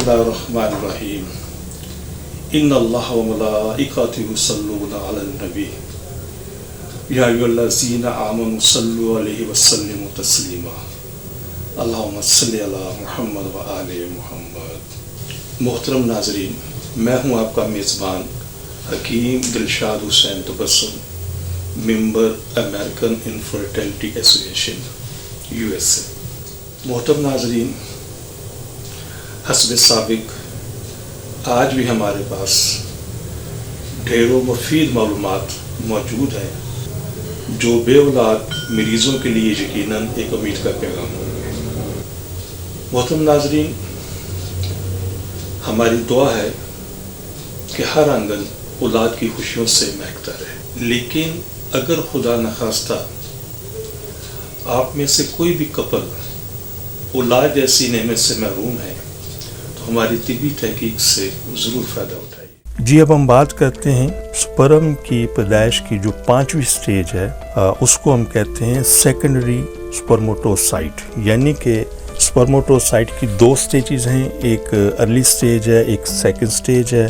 बिस्मिल्लाहिर्रहमानिर्रहीम इन्नल्लाह व मलाइकतहु युसल्लूना अलन नबी या अय्युहल्लज़ीना आमनु सल्लु अलैहि व सल्लिमु तस्लीमा अल्लाहुम्मा सल्लि अला मुहम्मद व आले मुहम्मद। मोहतरम नाज़रीन, मैं हूँ आपका मेज़बान Hakim Dilshad Hussain Tabassum, member American infertility association USA। मोहतरम नाज़रीन, हस्ब साबिक आज भी हमारे पास ढेरों मुफीद मालूमात मौजूद हैं जो बेऔलाद मरीज़ों के लिए यकीनन एक उम्मीद का पैगाम होंगे। मोहतरम नाज़रीन, हमारी दुआ है कि हर आंगन औलाद की खुशियों से महकता रहे, लेकिन अगर खुदा न खास्ता आप में से कोई भी कपल औलाद जैसी नेमत से महरूम है तो हमारी तिब्बी तहकीक से ज़रूर फ़ायदा उठाइए। जी, अब हम बात करते हैं स्पर्म की पैदाइश की जो 5वीं स्टेज है, उसको हम कहते हैं सेकेंडरी स्पर्मेटोसाइट। यानी कि स्पर्मेटोसाइट की 2 स्टेजेस हैं, एक अर्ली स्टेज है, एक सेकंड स्टेज है।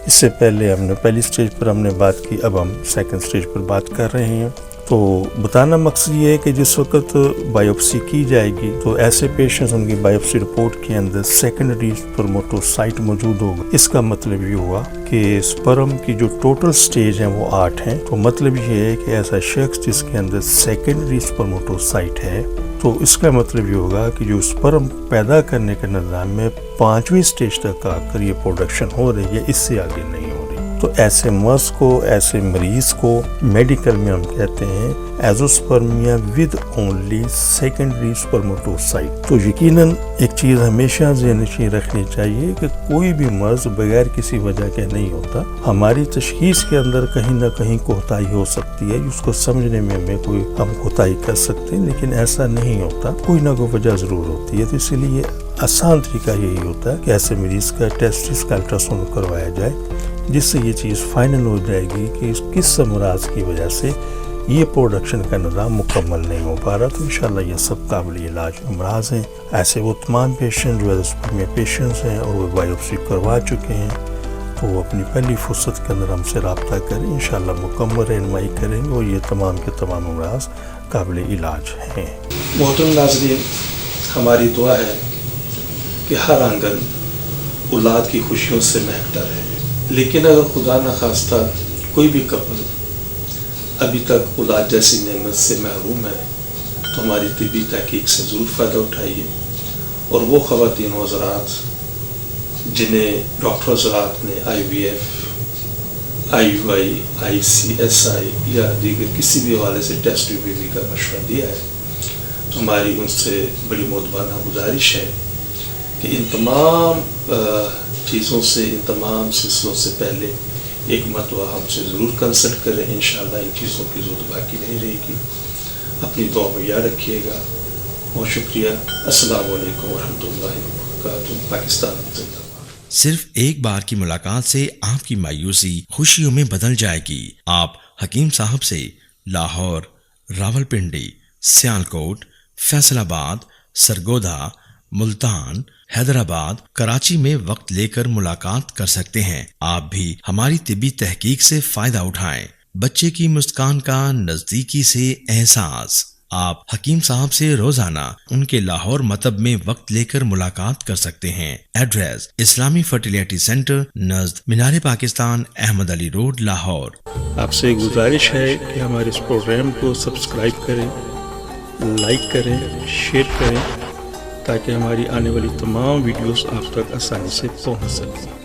इससे पहले हमने पहली स्टेज पर हमने बात की, अब हम सेकंड स्टेज पर बात कर रहे हैं। तो बताना मकसद ये है कि जिस वक्त बायोप्सी की जाएगी तो ऐसे पेशेंट्स, उनकी बायोप्सी रिपोर्ट के अंदर सेकेंडरी स्पर्मेटोसाइट मौजूद होगा। इसका मतलब ये हुआ कि स्पर्म की जो टोटल स्टेज हैं वो 8 हैं। तो मतलब ये है कि ऐसा शख्स जिसके अंदर सेकेंडरी स्पर्मेटोसाइट है, तो इसका मतलब ये होगा कि जो स्पर्म पैदा करने के निज़ाम में 5वीं स्टेज तक आकर ये प्रोडक्शन हो रही है, इससे आगे नहीं हो रही। तो ऐसे मर्ज को, ऐसे मरीज को मेडिकल में हम कहते हैं azoospermia with only secondary spermatocyte. तो यकीनन एक चीज़ हमेशा ज़हन में रखनी चाहिए कि कोई भी मर्ज बगैर किसी वजह के नहीं होता। हमारी तशखीस के अंदर कहीं ना कहीं कोताही हो सकती है, उसको समझने में हमें कोई हम कोताही कर सकते हैं, लेकिन ऐसा नहीं होता, कोई ना कोई वजह ज़रूर होती है। तो इसीलिए आसान तरीका यही होता है कि ऐसे मरीज़ का टेस्टिस का अल्ट्रासाउंड करवाया जाए, जिससे ये चीज़ फाइनल हो जाएगी कि किस अमराज की वजह से ये प्रोडक्शन का निज़ाम मुकम्मल नहीं हो पा रहा। तो इंशाल्लाह ये सब काबिल इलाज अमराज हैं। ऐसे वो तमाम पेशेंट जो एज़ोस्पर्मिया पेशेंट्स हैं और वो बायोप्सी करवा चुके हैं, तो वो अपनी पहली फुर्सत के अंदर हमसे रब्ता करें, इंशाल्लाह मुकम्मल रहनुमाई करेंगे और ये तमाम के तमाम अमराज काबिल इलाज हैं। मोहतरम नाज़रीन, हमारी दुआ है कि हर आंगन औलाद की खुशियों से महकता रहे, लेकिन अगर खुदा न खास्ता कोई भी कपल अभी तक औलाद जैसी नेमत से महरूम है तो हमारी तिब्बी तहकीक से ज़रूर फ़ायदा उठाइए। और वो ख़वातीन हज़रात जिन्हें डॉक्टर हज़रात ने IVF, IUI, ICSI या दीगर किसी भी हवाले से टेस्ट ट्यूब का मशवरा दिया है, तो हमारी उनसे बड़ी मोदबाना गुजारिश है कि इन तमाम चीज़ों से, इन तमाम सिलसिलों से पहले एक मरतबा हमसे ज़रूर कंसल्ट करें। इंशाअल्लाह इन चीज़ों की ज़रूरत बाकी नहीं रहेगी। अपनी दुआ में याद रखिएगा। बहुत शुक्रिया। अस्सलाम वालेकुम वरहमतुल्लाहि वबरकातुहू। पाकिस्तान जिंदाबाद। सिर्फ एक बार की मुलाकात से आपकी मायूसी खुशियों में बदल जाएगी। आप हकीम साहब से लाहौर, रावलपिंडी, सियालकोट, फैसलाबाद, सरगोधा, मुल्तान, हैदराबाद, कराची में वक्त लेकर मुलाकात कर सकते हैं। आप भी हमारी तिब्बी तहकीक से फायदा उठाएं। बच्चे की मुस्कान का नजदीकी से एहसास। आप हकीम साहब से रोजाना उनके लाहौर मतब में वक्त लेकर मुलाकात कर सकते हैं। एड्रेस इस्लामी फर्टिलिटी सेंटर नज़द मीनार पाकिस्तान, अहमद अली रोड, लाहौर। आपसे गुजारिश है कि हमारे इस प्रोग्राम को सब्सक्राइब करें, लाइक करें, शेयर करें, ताकि हमारी आने वाली तमाम वीडियोस आप तक आसानी से पहुंच सकें।